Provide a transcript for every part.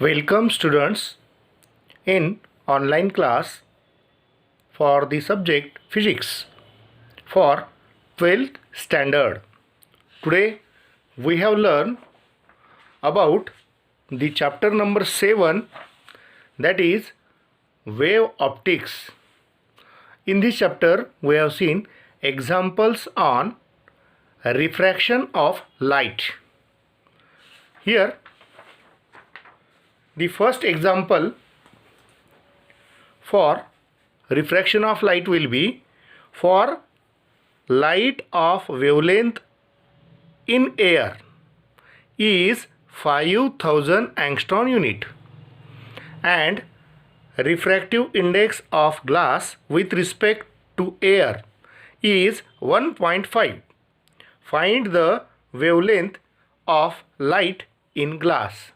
Welcome students in online class for the subject physics for 12th standard. Today we have learned about the chapter number 7, that is wave optics. In this chapter we have seen examples on refraction of light. Here the first example for refraction of light will be for light of wavelength in air is 5000 angstrom unit and refractive index of glass with respect to air is 1.5. Find the wavelength of light in glass.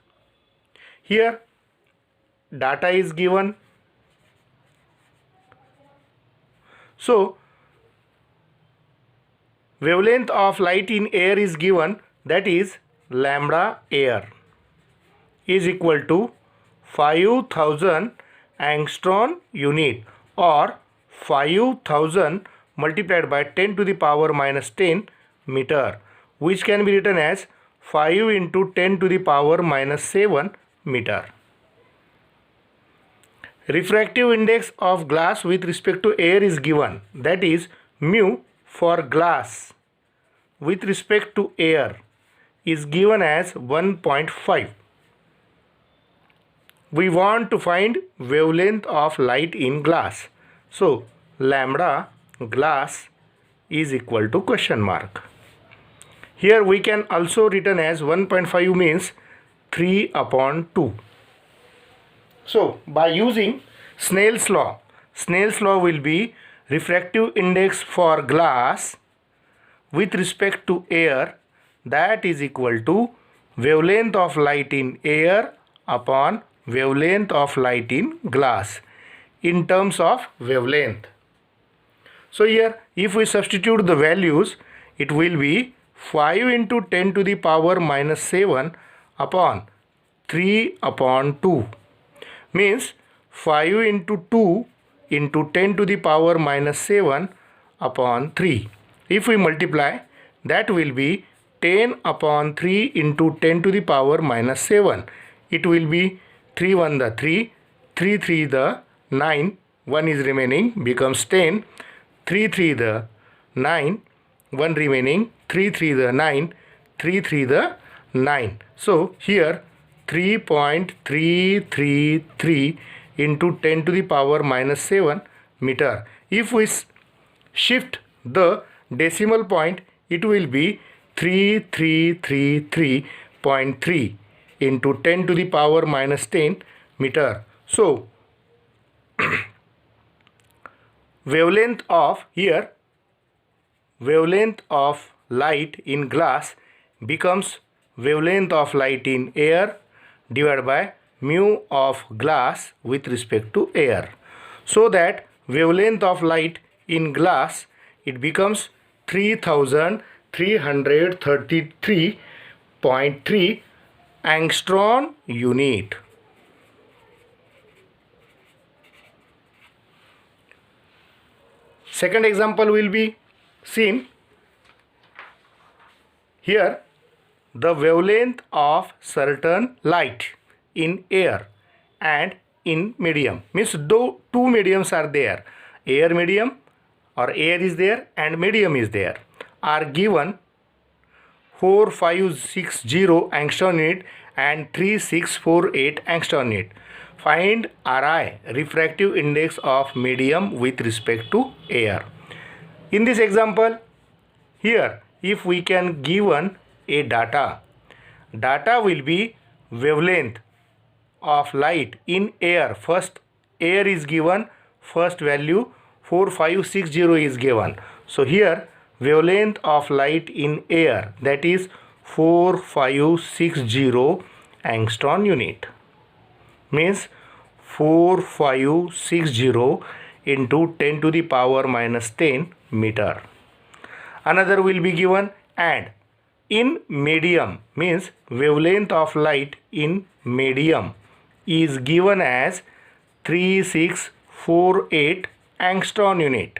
Here data is given. So wavelength of light in air is given, that is lambda air is equal to 5000 angstrom unit or 5000 multiplied by 10 to the power minus 10 meter, which can be written as 5 into 10 to the power minus 7 meter. Refractive index of glass with respect to air is given, that is mu for glass with respect to air is given as 1.5. We want to find wavelength of light in glass. So lambda glass is equal to question mark. Here we can also written as 1.5 means 3 upon 2. So by using Snell's law will be refractive index for glass with respect to air, that is equal to wavelength of light in air upon wavelength of light in glass in terms of wavelength. So here if we substitute the values, it will be 5 into 10 to the power minus 7 upon 3 upon 2 means 5 into 2 into 10 to the power minus 7 upon 3. If we multiply, that will be 10 upon 3 into 10 to the power minus 7. It will be 3 1 the 3, 3 3 the 9, 1 is remaining, becomes 10, 3 3 the 9, 1 remaining, 3 3 the 9, 3 3 the 9. So here 3.333 into 10 to the power minus 7 meter. If we shift the decimal point, it will be 3333.3 into 10 to the power minus 10 meter. So wavelength of light in glass becomes wavelength of light in air divided by mu of glass with respect to air. So that wavelength of light in glass, it becomes 3333.3 angstrom unit. Second example will be seen here. The wavelength of certain light in air and in medium means two mediums are there, air medium or air is there and medium is there, are given 4560 angstrom unit and 3648 angstrom unit. Find Ri, refractive index of medium with respect to air. In this example, here if we can given a data will be wavelength of light in air. First air is given, first value 4560 is given. So here wavelength of light in air, that is 4560 angstrom unit, means 4560 into 10 to the power minus 10 meter. Another will be given, and in medium means wavelength of light in medium is given as 3648 angstrom unit.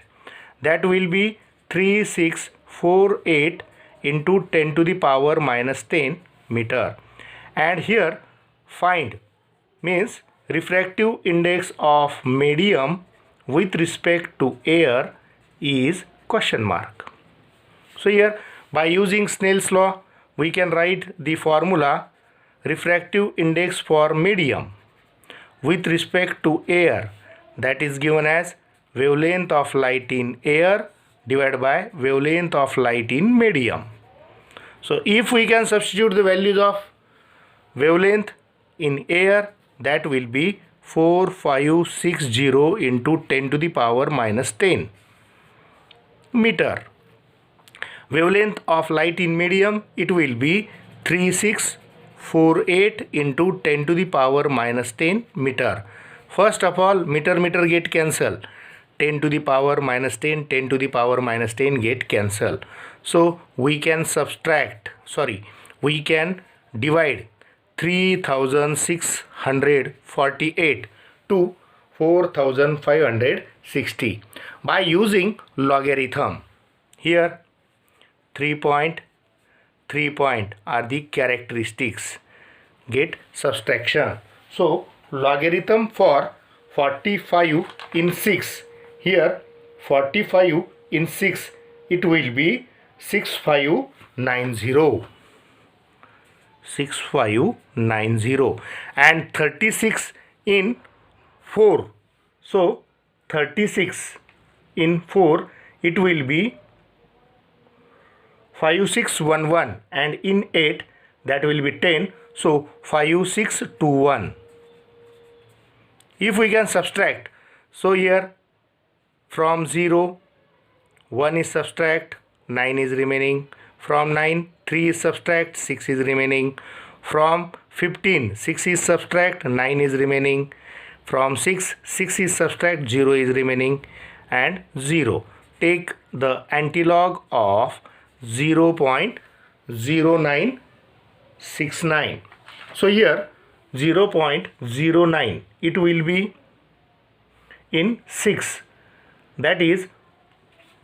That will be 3648 into 10 to the power minus 10 meter. And here find means refractive index of medium with respect to air is question mark. So here by using Snell's law we can write the formula refractive index for medium with respect to air, that is given as wavelength of light in air divided by wavelength of light in medium. So if we can substitute the values of wavelength in air, that will be 4560 into 10 to the power minus 10 meter. Wavelength of light in medium, it will be 3648 into 10 to the power minus 10 meter. First of all, meter get cancel. 10 to the power minus 10, 10 to the power minus 10 get cancel. So we can divide 3648 to 4560 by using logarithm. Here 3 point are the characteristics, get subtraction. So logarithm for 45 in 6, here 45 in 6, it will be 6590 and 36 in 4, so 36 in 4 it will be 5611 and in 8 that will be 10, so 5621. If we can subtract, so here from 0 1 is subtract, 9 is remaining. From 9 3 is subtract, 6 is remaining. From 15 6 is subtract, 9 is remaining. From 6 is subtract, 0 is remaining and 0. Take the antilog of 0.0969. So here 0.09 it will be in 6, that is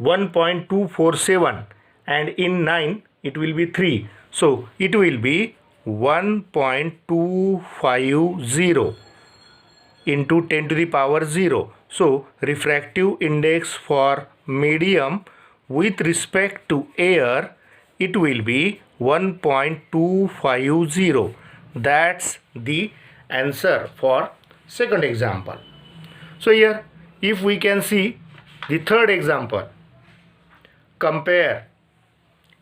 1.247, and in 9 it will be 3, so it will be 1.250 into 10 to the power 0. So refractive index for medium with respect to air, it will be 1.250. That's the answer for second example. So here if we can see the third example, compare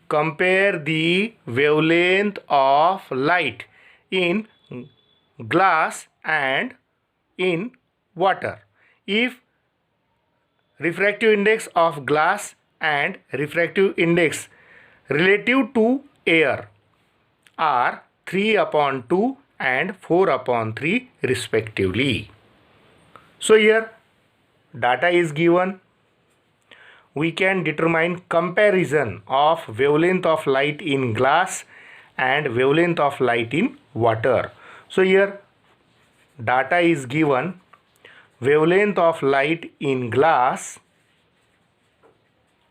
the wavelength of light in glass and in water. If refractive index of glass and refractive index relative to air are 3/2 and 4/3 respectively. So here data is given. We can determine comparison of wavelength of light in glass and wavelength of light in water. So here data is given, wavelength of light in glass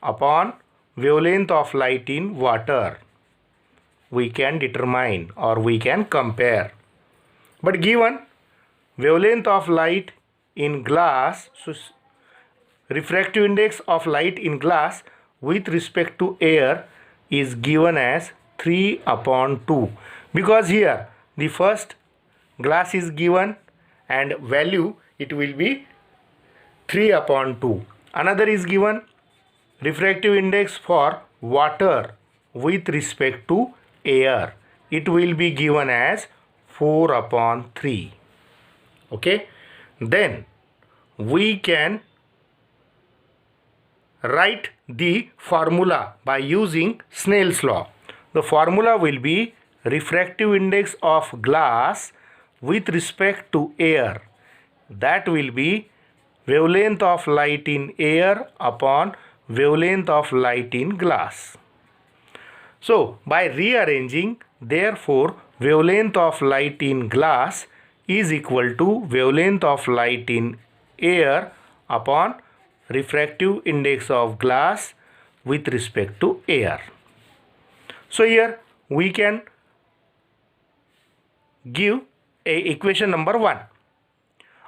upon wavelength of light in water. We can determine or we can compare. But given wavelength of light in glass, so refractive index of light in glass with respect to air is given as 3/2, because here the first glass is given and value it will be 3/2. Another is given refractive index for water with respect to air, it will be given as 4/3. Okay, then we can write the formula by using Snell's law. The formula will be refractive index of glass with respect to air, that will be wavelength of light in air upon wavelength of light in glass. So by rearranging, therefore wavelength of light in glass is equal to wavelength of light in air upon refractive index of glass with respect to air. So here we can give a equation number 1.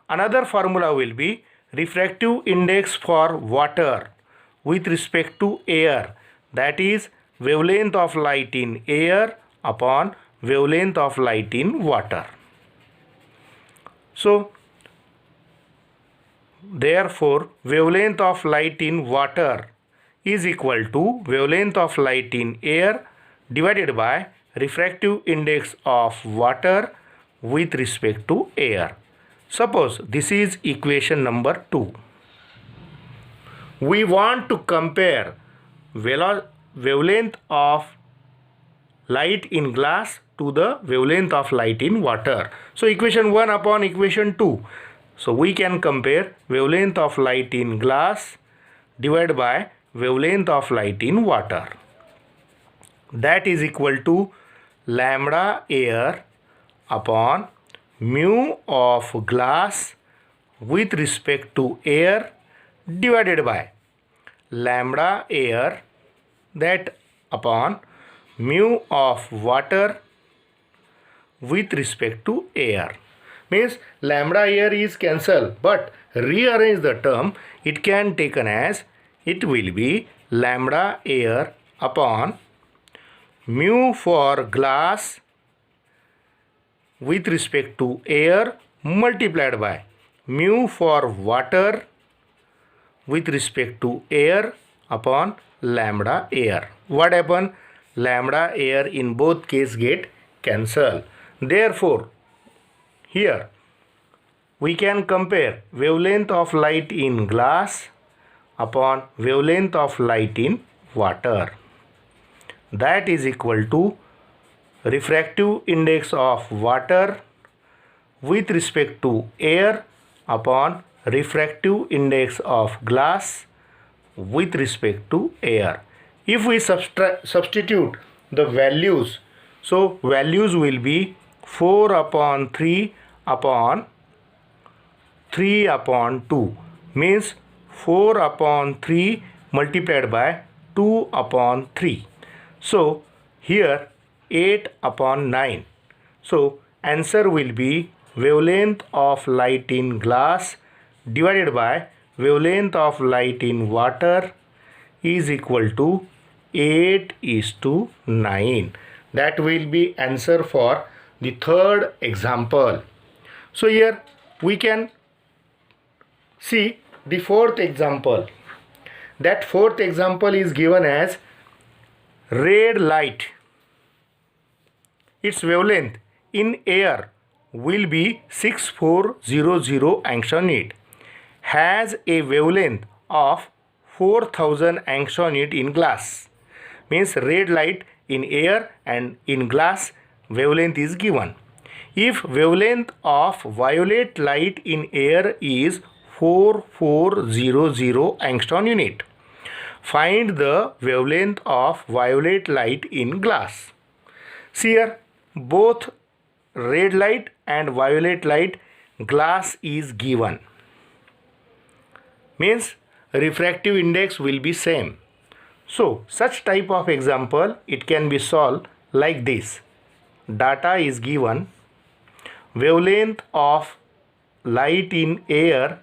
Another formula will be refractive index for water with respect to air, that is wavelength of light in air upon wavelength of light in water. So therefore wavelength of light in water is equal to wavelength of light in air divided by refractive index of water with respect to air. Suppose this is equation number 2. We want to compare wavelength of light in glass to the wavelength of light in water. So equation 1 upon equation 2. So we can compare wavelength of light in glass divided by wavelength of light in water. That is equal to lambda air upon mu of glass with respect to air divided by lambda air that upon mu of water with respect to air. Means lambda air is cancelled, but rearrange the term, it can taken as, it will be lambda air upon mu for glass with respect to air multiplied by mu for water with respect to air upon lambda air. What happen? Lambda air in both case get cancelled. Therefore, here we can compare wavelength of light in glass upon wavelength of light in water. That is equal to refractive index of water with respect to air upon refractive index of glass with respect to air. If we substitute the values, so values will be 4 upon 3 upon 3 upon 2, means 4 upon 3 multiplied by 2 upon 3. So here 8 upon 9. So answer will be wavelength of light in glass divided by wavelength of light in water is equal to 8:9. That will be answer for the third example. So here we can see the fourth example. That fourth example is given as red light. Its wavelength in air will be 6400 angstrom unit. Has a wavelength of 4000 angstrom unit in glass. Means red light in air and in glass wavelength is given. If wavelength of violet light in air is 4400 angstrom unit, find the wavelength of violet light in glass. See here, both red light and violet light glass is given. Means refractive index will be same. So such type of example it can be solved like this. Data is given. Wavelength of light in air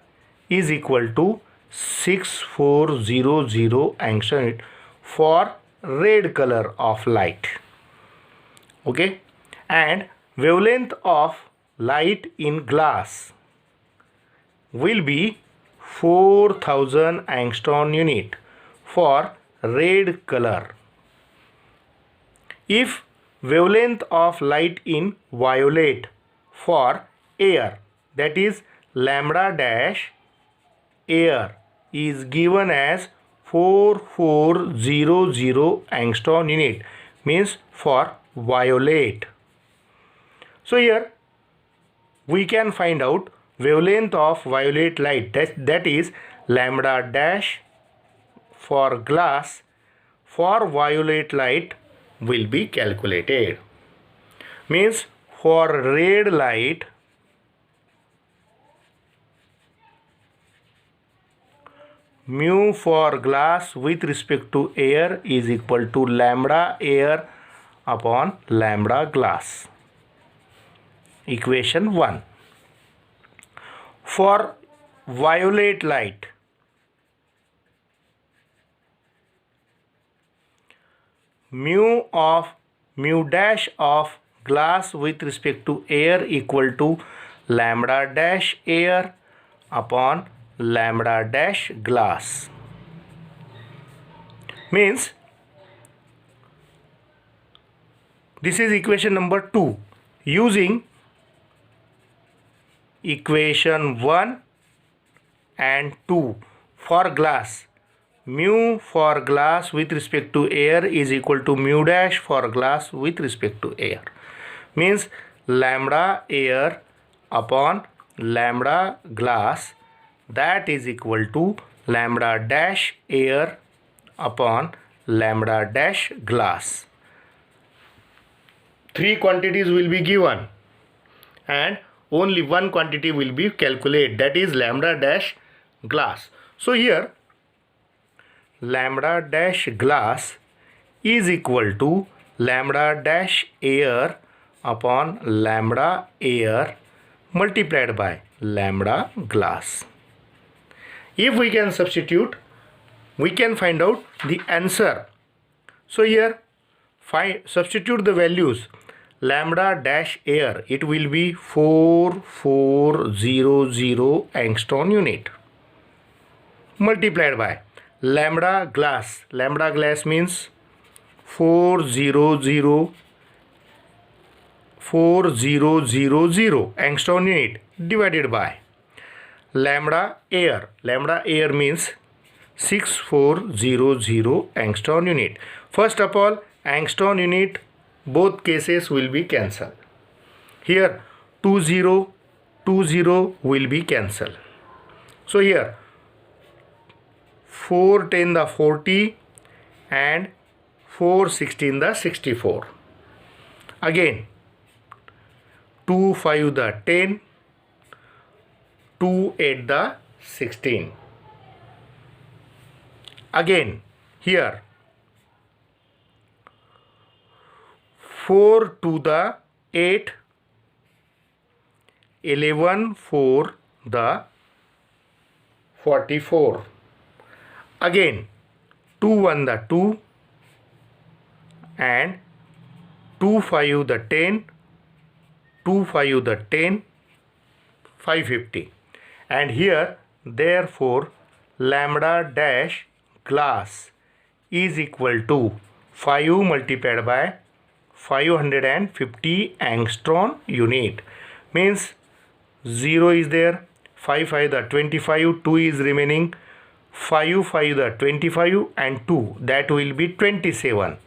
is equal to 6400 angstrom unit for red color of light. Okay, and wavelength of light in glass will be 4000 angstrom unit for red color. If wavelength of light in violet for air, that is lambda dash air, is given as 4400 angstrom unit, means for violet. So here we can find out wavelength of violet light, that is lambda dash for glass for violet light will be calculated. Means for red light mu for glass with respect to air is equal to lambda air upon lambda glass. Equation 1. For violet light, mu dash of glass with respect to air equal to lambda dash air upon lambda dash glass. Means this is equation number 2. Using equation 1 and 2 for glass, mu for glass with respect to air is equal to mu dash for glass with respect to air. Means lambda air upon lambda glass, that is equal to lambda dash air upon lambda dash glass. 3 quantities will be given and only one quantity will be calculated, that is lambda dash glass. So here lambda dash glass is equal to lambda dash air upon lambda air multiplied by lambda glass. If we can substitute, we can find out the answer. So here substitute the values. Lambda dash air, it will be 4400 angstrom unit multiplied by lambda glass means 400 angstrom unit divided by lambda air means 6400 angstrom unit. First of all, angstrom unit, both cases will be cancelled. Here 20 will be cancelled. So here 4 10 the 40 and 4 16 the 64. Again 2 5 the 10, 2 8 the 16. Again here 4 to the 8, 11 4 the 44. Again 2 1 the 2 and 2 5 the 10, 2 5 the 10, 550. And here therefore lambda dash glass is equal to 5 multiplied by 550 angstrom unit. Means 0 is there, 5 5 the 25, 2 is remaining, 5 5 the 25 and 2, that will be 27.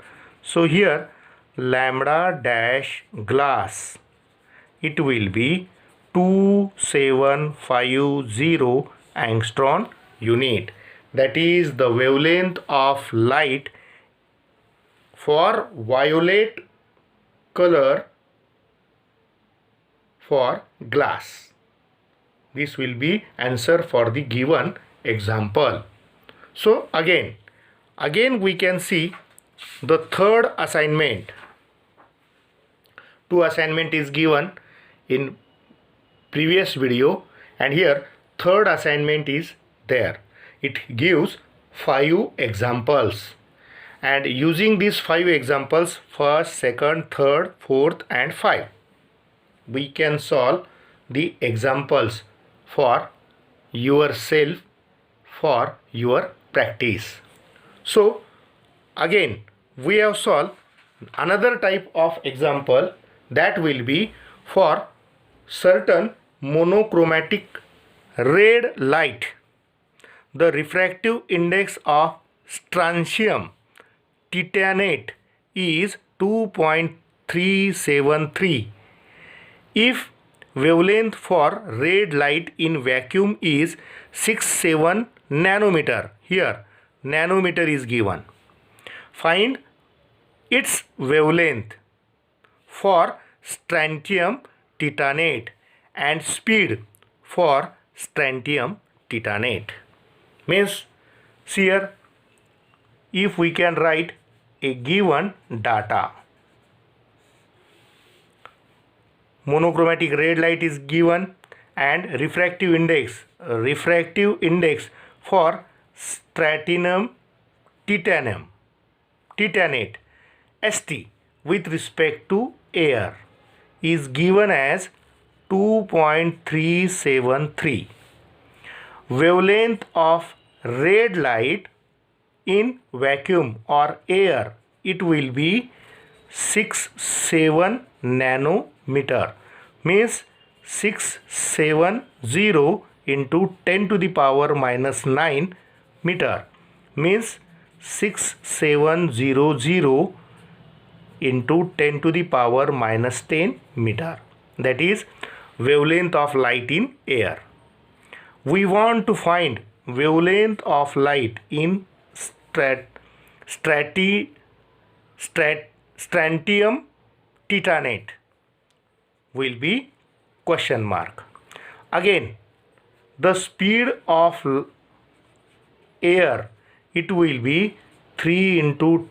So here lambda dash glass, it will be 2750 angstrom unit. That is the wavelength of light for violet color for glass. This will be answer for the given example. So again we can see the third assignment. 2 assignment is given in previous video, and here third assignment is there. It gives 5 examples, and using these 5 examples, first, second, third, fourth and 5, we can solve the examples for yourself, for your practice. So again we have solved another type of example, that will be for certain monochromatic red light. The refractive index of strontium titanate is 2.373. If wavelength for red light in vacuum is 67 nanometer, here nanometer is given, find its wavelength for strontium titanate and speed for strontium titanate. Means Here, if we can write a given data, monochromatic red light is given and refractive index for strontium titanate ST with respect to air is given as 2.373. Wavelength of red light in vacuum or air, it will be 67 nanometer, means 670 into 10 to the power minus 9 meter, means 6700 into 10 to the power minus 10 meter. That is wavelength of light in air. We want to find wavelength of light in strontium titanate, will be question mark. Again, the speed of air, it will be 3 into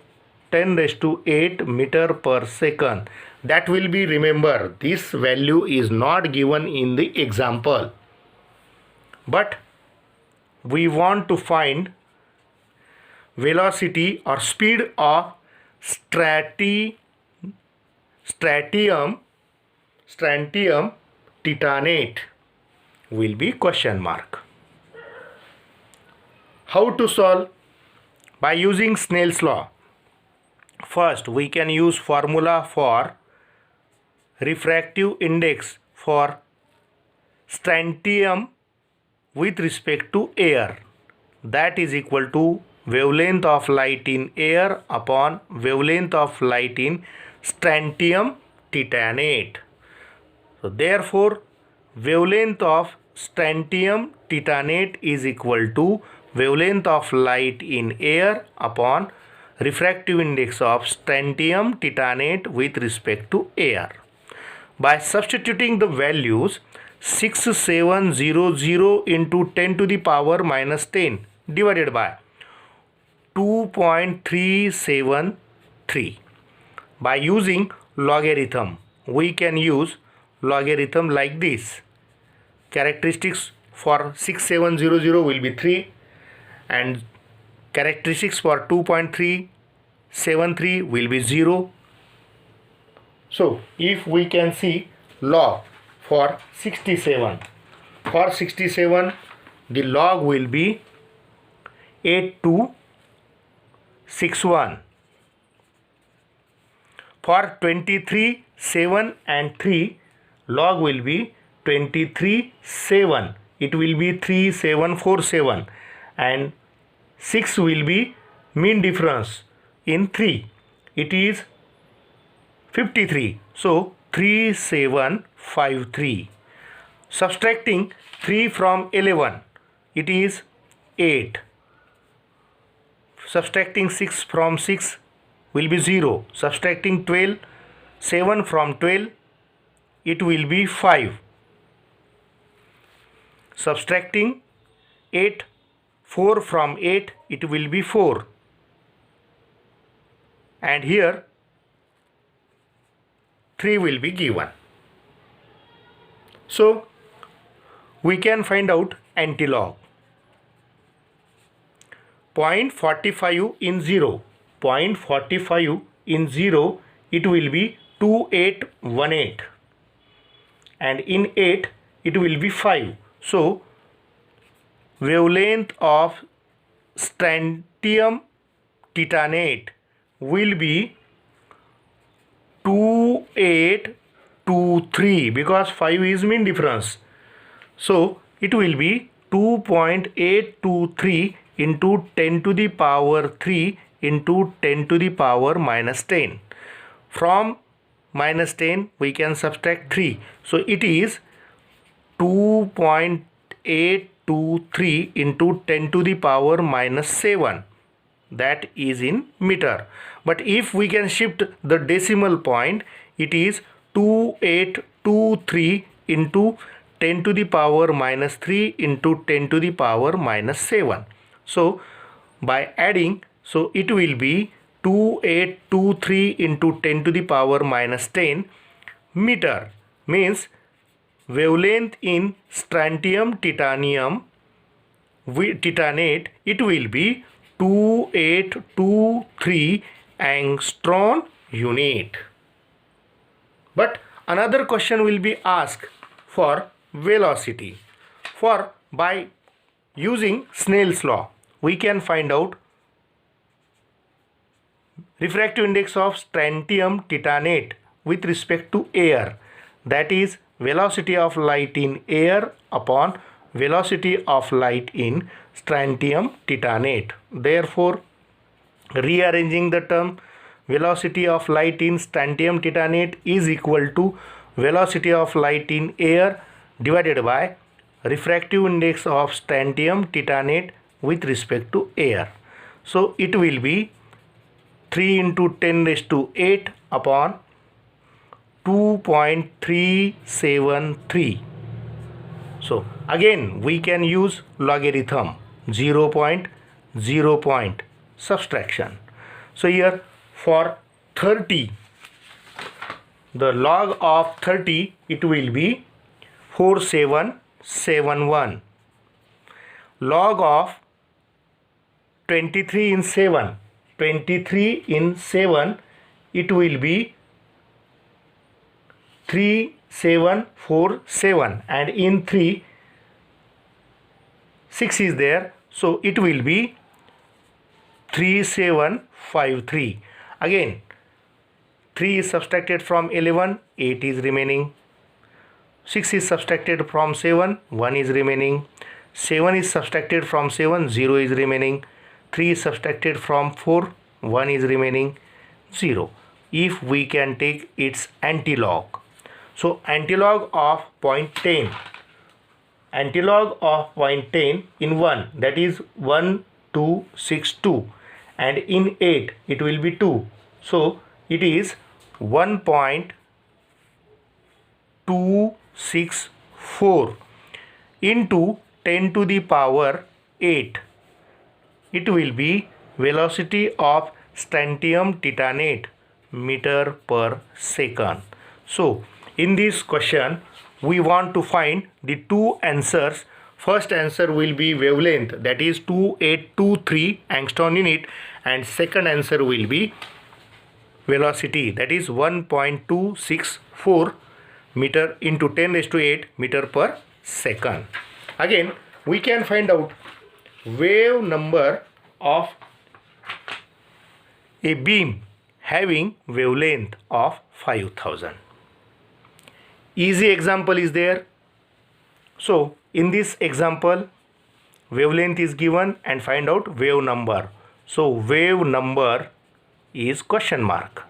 10 raised to 8 meter per second. That will be, remember, this value is not given in the example, but we want to find velocity or speed of strontium titanate, will be question mark. How to solve? By using Snell's law. First, we can use formula for refractive index for strontium with respect to air. That is equal to wavelength of light in air upon wavelength of light in strontium titanate. So therefore, wavelength of strontium titanate is equal to wavelength of light in air upon refractive index of strontium titanate with respect to air. By substituting the values 6700 into 10 to the power minus 10 divided by 2.373. By using logarithm, we can use logarithm like this. Characteristics for 6700 will be 3 and characteristics for 2.373 will be 0. So if we can see log for 67, the log will be 8261. For 23, 7 and 3, log will be 23, 7. It will be 3747 and 6 will be mean difference in 3. It is 53. So 3753. Subtracting 3 from 11, it is 8. Subtracting 6 from 6 will be 0. Subtracting 7 from 12, it will be 5. Subtracting 4 from 8, it will be 4. And here 3 will be given. So we can find out antilog. 0.45 in 0. 0.45 in 0, it will be 2818. And in 8, it will be 5. So wavelength of strontium titanate will be 2823 because 5 is mean difference. So it will be 2.823 into 10 to the power 3 into 10 to the power minus 10. From minus 10 we can subtract 3. So it is 2.823 into 10 to the power minus 7. That is in meter. But if we can shift the decimal point, it is 2823 into 10 to the power minus 3 into 10 to the power minus 7. So by adding, so it will be 2823 into 10 to the power minus 10 meter, means wavelength in strontium titanium titanate, it will be 2823 angstrom unit. But another question will be asked for velocity. For by using Snell's law, we can find out refractive index of strontium titanate with respect to air, that is velocity of light in air upon velocity of light in strontium titanate. Therefore, rearranging the term, velocity of light in strontium titanate is equal to velocity of light in air divided by refractive index of strontium titanate with respect to air. So it will be 3 into 10 raised to 8 upon 2.373. So again we can use logarithm, 0 point subtraction. So here for 30, the log of 30, it will be 4771. Log of 23 in 7, 23 in 7, it will be 3747, and in 3 6 is there, so it will be 3753. Again 3 is subtracted from 11, 8 is remaining. 6 is subtracted from 7, 1 is remaining. 7 is subtracted from 7, 0 is remaining. 3 is subtracted from 4, 1 is remaining, 0. If we can take its antilog, so antilog of 0.10, antilog of 0.10 in 1, that is 1262, and in 8 it will be 2, so it is 1.264 into 10 to the power 8. It will be velocity of strontium titanate meter per second. So in this question we want to find the two answers. First answer will be wavelength, that is 2823 angstrom unit, and second answer will be velocity, that is 1.264 meter into 10 raised to 8 meter per second. Again we can find out wave number of a beam having wavelength of 5000. Easy example is there. So in this example wavelength is given and find out wave number. So wave number is question mark,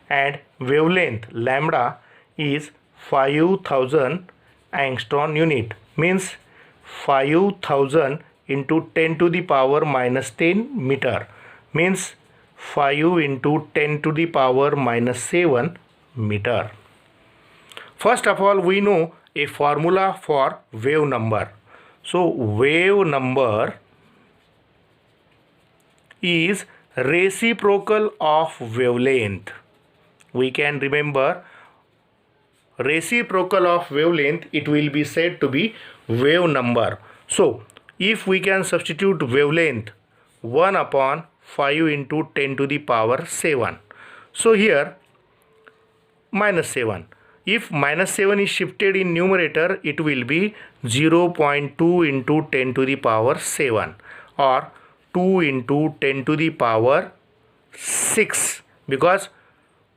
and wavelength lambda is 5000 angstrom unit, means 5000 into 10 to the power minus 10 meter, means 5 into 10 to the power minus 7 meter. First of all we know a formula for wave number. So wave number is reciprocal of wavelength. We can remember reciprocal of wavelength, it will be said to be wave number. So if we can substitute wavelength 1 upon 5 into 10 to the power 7. So here minus 7. If minus 7 is shifted in numerator, it will be 0.2 into 10 to the power 7, or 2 into 10 to the power 6, because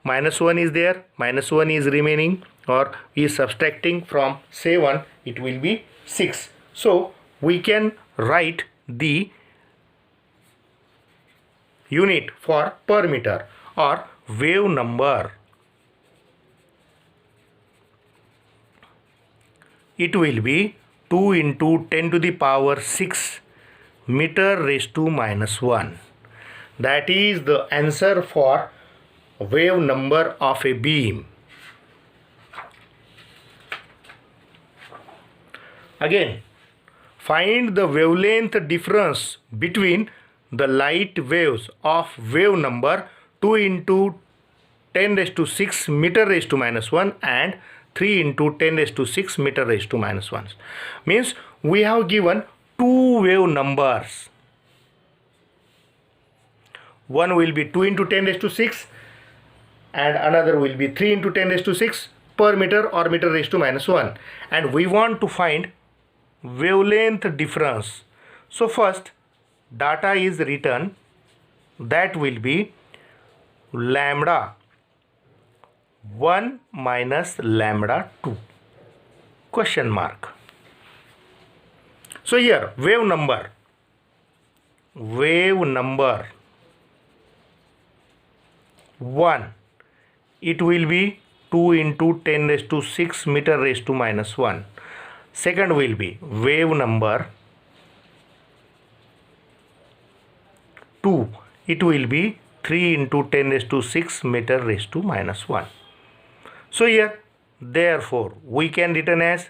minus 1 is there, minus 1 is remaining, or is subtracting from 7, it will be 6. So we can write the unit for per meter or wave number. It will be 2 into 10 to the power 6 meter raised to minus 1. That is the answer for wave number of a beam. Again, find the wavelength difference between the light waves of wave number 2 into 10 raised to 6 meter raised to minus 1 and 3 into 10 raised to 6 meter raised to minus 1. Means we have given two wave numbers. One will be 2 into 10 raised to 6 and another will be 3 into 10 raised to 6 per meter or meter raised to minus 1. And we want to find wavelength difference. So first data is written, that will be lambda 1 minus lambda 2 question mark. So here wave number 1, it will be 2 into 10 raised to 6 meter raised to minus 1. Second will be wave number 2, it will be 3 into 10 raised to 6 meter raised to minus 1. So here therefore we can written as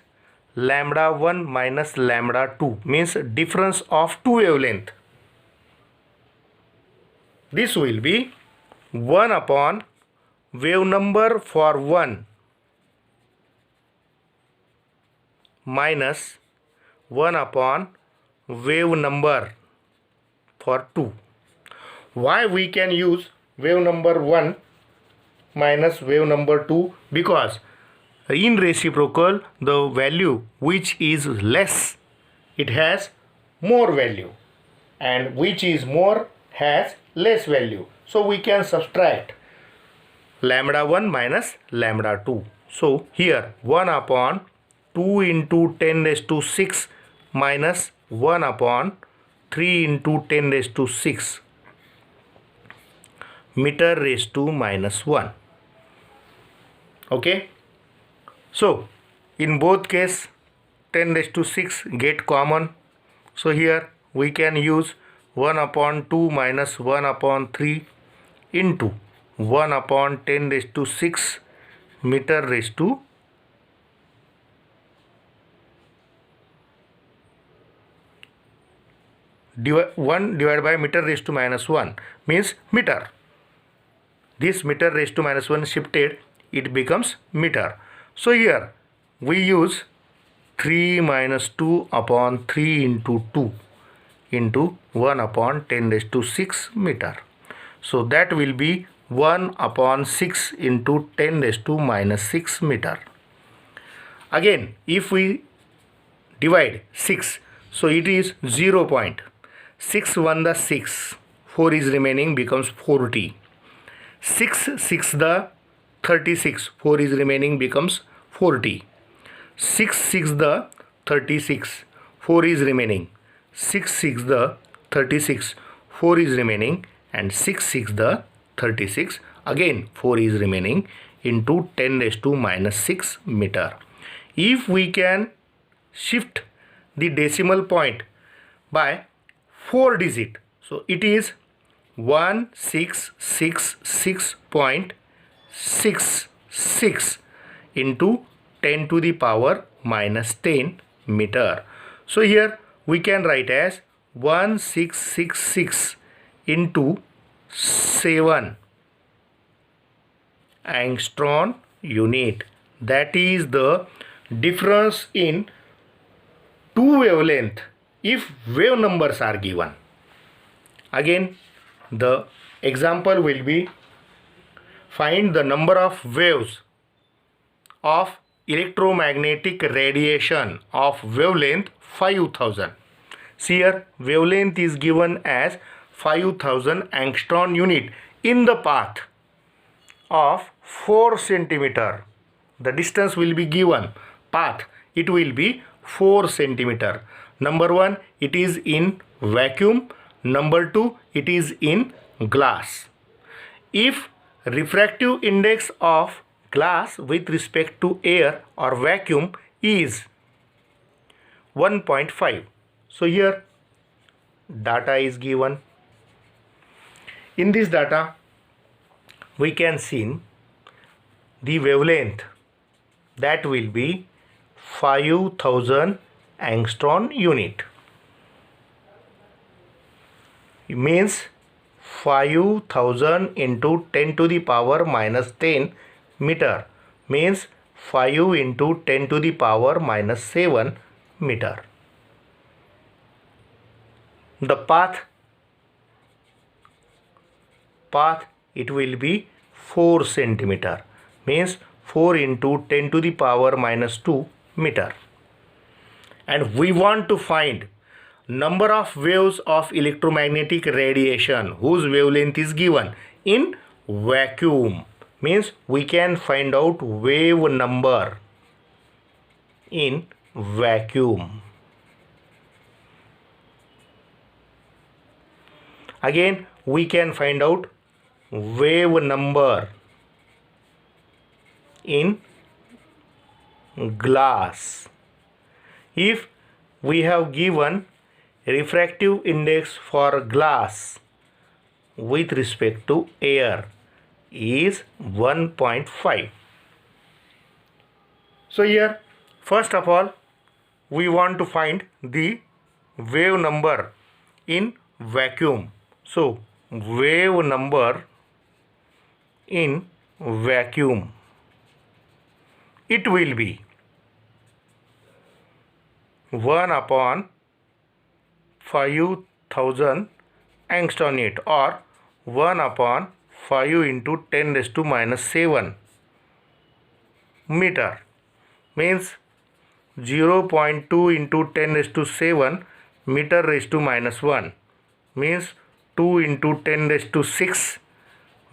lambda 1 minus lambda 2 means difference of two wavelength. This will be 1 upon wave number for 1 minus 1 upon wave number for 2. Why we can use wave number 1 minus wave number 2? Because in reciprocal the value which is less, it has more value, and which is more has less value. So we can subtract lambda 1 minus lambda 2. So here 1 upon 2 into 10 raised to 6 minus 1 upon 3 into 10 raised to 6 meter raised to minus 1. Okay. So in both case 10 raised to 6 get common. So here we can use 1 upon 2 minus 1 upon 3 into 1 upon 10 raised to 6 meter raised to 1 divided by meter raised to minus 1 means meter. This meter raised to minus 1 shifted, it becomes meter. So here we use 3 minus 2 upon 3 into 2 into 1 upon 10 raised to 6 meter. So that will be 1 upon 6 into 10 raised to minus 6 meter. Again if we divide 6, so it is 0 point. 6 1 the 6, 4 is remaining, becomes 40. 6 6 the 36, 4 is remaining, becomes 40. 6 6 the 36, 4 is remaining. 6 6 the 36, 4 is remaining, and 6 6 the 36, again 4 is remaining, into 10 raised to minus 6 meter. If we can shift the decimal point by 4 digit, so it is 1666.66 into 10 to the power minus 10 meter. So here we can write as 1666 into 7 angstrom unit. That is the difference in two wavelength if wave numbers are given. Again the example will be, find the number of waves of electromagnetic radiation of wavelength 5000. See here wavelength is given as 5000 angstrom unit in the path of 4 centimeter. The distance will be given, path it will be 4 centimeter. Number 1, it is in vacuum. Number 2, it is in glass. If refractive index of glass with respect to air or vacuum is 1.5. So here data is given. In this data we can see the wavelength, that will be 5000 angstrom unit. means 5000 into 10 to the power minus 10 meter means 5 into 10 to the power minus 7 meter. The path it will be 4 centimeter means 4 into 10 to the power minus 2 meter. And we want to find number of waves of electromagnetic radiation whose wavelength is given in vacuum means we can find out wave number in vacuum. Again we can find out wave number in glass. If we have given refractive index for glass with respect to air is 1.5. So here first of all we want to find the wave number in vacuum. So wave number in vacuum, it will be 1 upon 5000 angstrom unit or 1 upon 5 into 10 raised to minus 7 meter means 0.2 into 10 raised to 7 meter raised to minus 1 means 2 into 10 raised to 6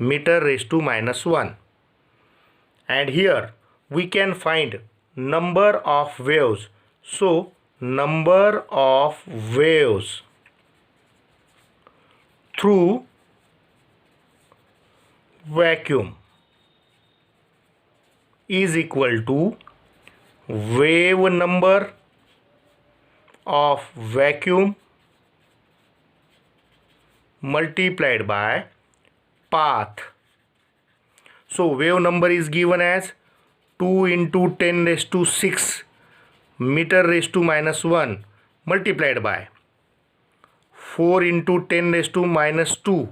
meter raised to minus 1. And here we can find number of waves. So number of waves through vacuum is equal to wave number of vacuum multiplied by path. So wave number is given as 2 into 10 raised to 6 meter raised to minus 1 multiplied by 4 into 10 raised to minus 2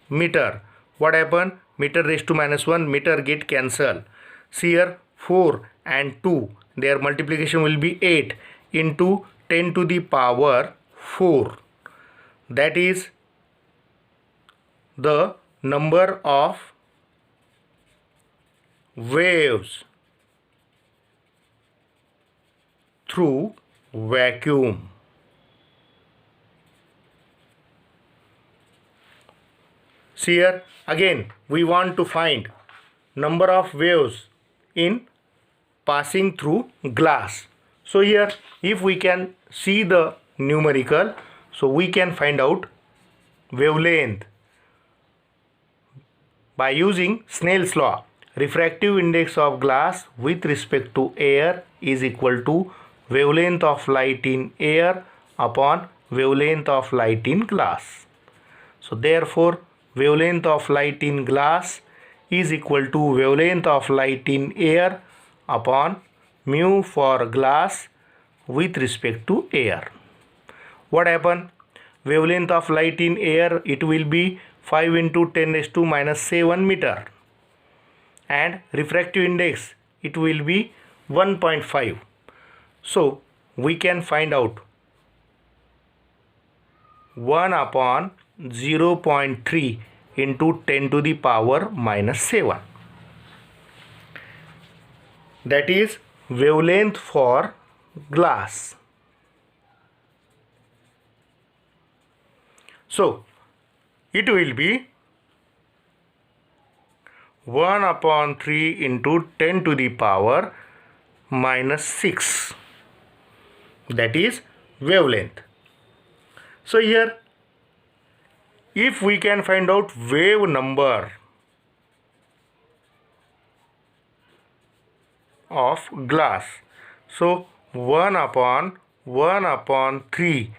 meter. What happened? Meter raised to minus 1 meter get cancelled. See here 4 and 2 their multiplication will be 8 into 10 to the power 4. That is the number of waves through vacuum. See here again we want to find number of waves in passing through glass. So here if we can see the numerical, so we can find out wavelength by using Snell's law. Refractive index of glass with respect to air is equal to wavelength of light in air upon wavelength of light in glass. So therefore wavelength of light in glass is equal to wavelength of light in air upon mu for glass with respect to air. What happened? Wavelength of light in air, it will be 5 into 10 raised to minus 7 meter, and refractive index it will be 1.5. So we can find out 1 upon 0.3 into 10 to the power minus 7. That is wavelength for glass. So it will be 1 upon 3 into 10 to the power minus 6. That is wavelength. So here if we can find out wave number of glass, so 1 upon 3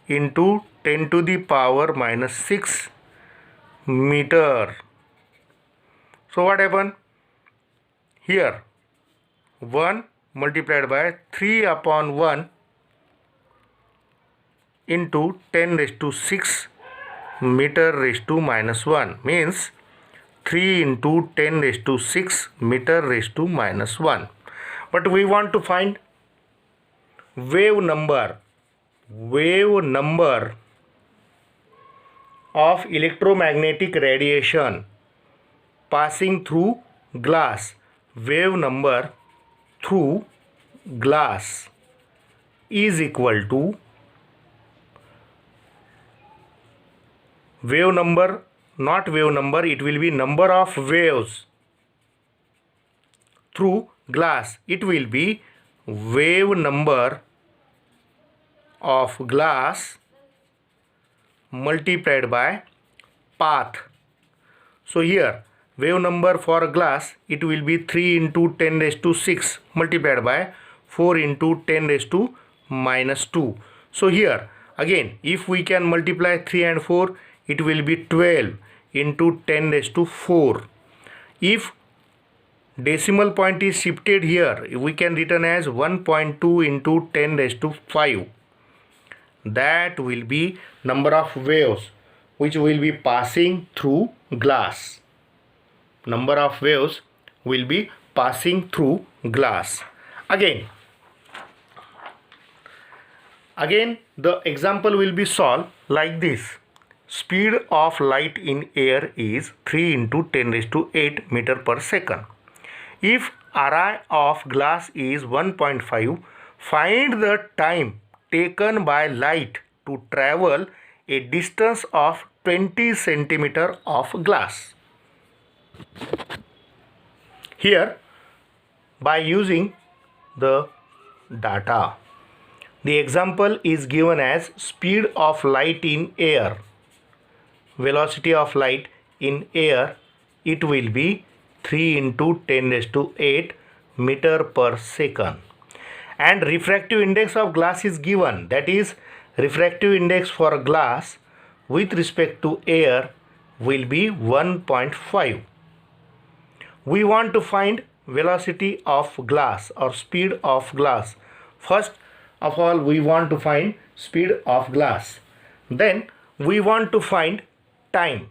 into 10 to the power minus 6 meter. So what happened? Here 1 multiplied by 3 upon 1 into 10 raised to 6 meter raised to minus 1 means 3 into 10 raised to 6 meter raised to minus 1. But we want to find wave number of electromagnetic radiation passing through glass. Wave number through glass is equal to wave number, not wave number, it will be number of waves through glass. It will be wave number of glass multiplied by path. So here wave number for glass, it will be 3 into 10 raised to 6 multiplied by 4 into 10 raised to minus 2. So here again, if we can multiply 3 and 4, it will be 12 into 10 raised to 4. If decimal point is shifted here, we can written as 1.2 into 10 raised to 5. That will be number of waves which will be passing through glass. Number of waves will be passing through glass. Again the example will be solved like this. Speed of light in air is 3 into 10 raised to 8 meter per second. If area of glass is 1.5, find the time taken by light to travel a distance of 20 centimeter of glass. Here, by using the data, the example is given as speed of light in air. Velocity of light in air, it will be 3 into 10 raised to 8 meter per second. And refractive index of glass is given, that is refractive index for glass with respect to air will be 1.5. We want to find velocity of glass or speed of glass. First of all, we want to find speed of glass. Then we want to find time,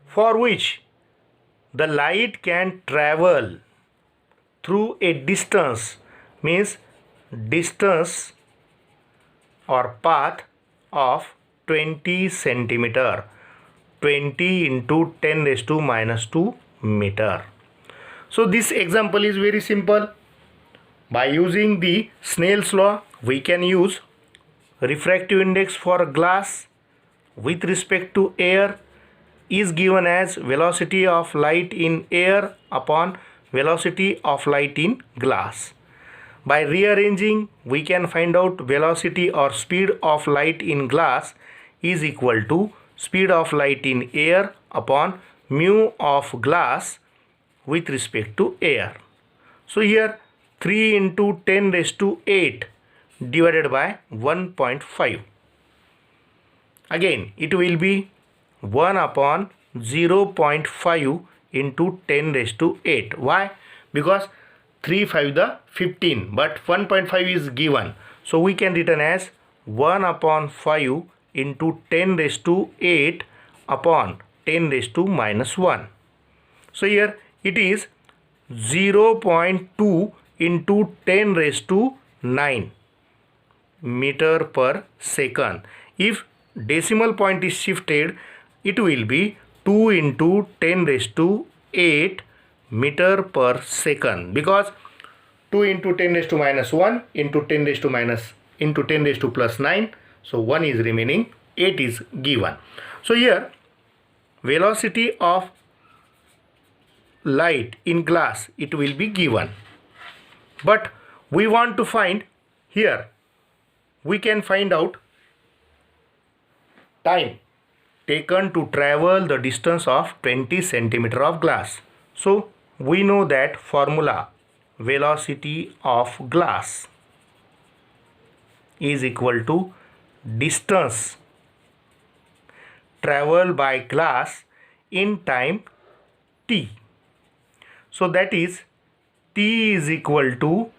for which the light can travel through a distance, means distance or path of 20 centimeter, 20 into 10 raised to minus 2 meter. So this example is very simple. By using the Snell's law, we can use refractive index for glass with respect to air is given as velocity of light in air upon velocity of light in glass. By rearranging, we can find out velocity or speed of light in glass is equal to speed of light in air upon mu of glass with respect to air. So here 3 into 10 raised to 8 divided by 1.5. Again it will be 1 upon 0.5 into 10 raised to 8. Why? Because 3 5 the 15, but 1.5 is given. So we can written as 1 upon 5 into 10 raised to 8 upon 10 raised to minus 1. So here it is 0.2 into 10 raised to 9 meter per second. If decimal point is shifted, it will be 2 into 10 raised to 8 meter per second, because 2 into 10 raised to minus 1 into 10 raised to minus into 10 raised to plus 9. So 1 is remaining, 8 is given. So here velocity of light in glass, it will be given. But we want to find here, we can find out time taken to travel the distance of 20 centimeter of glass. So we know that formula, velocity of glass is equal to distance traveled by glass in time t. So that is t is equal to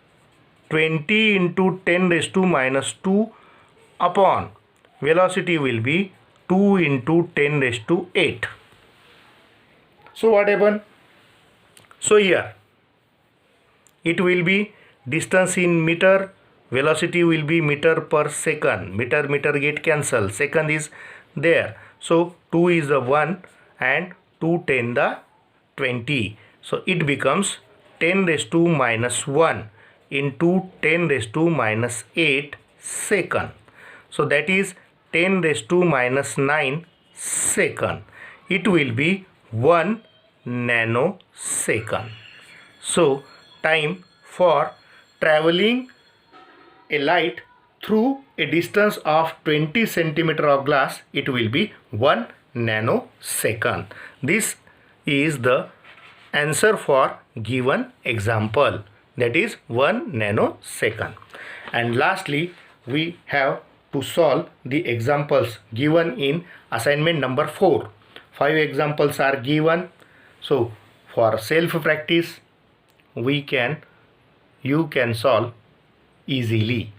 20 into 10 raised to minus 2 upon velocity will be 2 into 10 raised to 8. So what happened? So here it will be distance in meter, velocity will be meter per second. Meter get cancelled, second is there. So 2 is the 1 and 2 10 the 20. So it becomes 10 raised to minus 1 into 10 raised to minus 8 second. So that is 10 raised to minus 9 second. It will be 1 nanosecond. So time for traveling a light through a distance of 20 centimeter of glass, it will be 1 nanosecond. This is the answer for given example, that is 1 nanosecond. And lastly, we have to solve the examples given in assignment number 4. 5 examples are given. So for self practice, you can solve easily.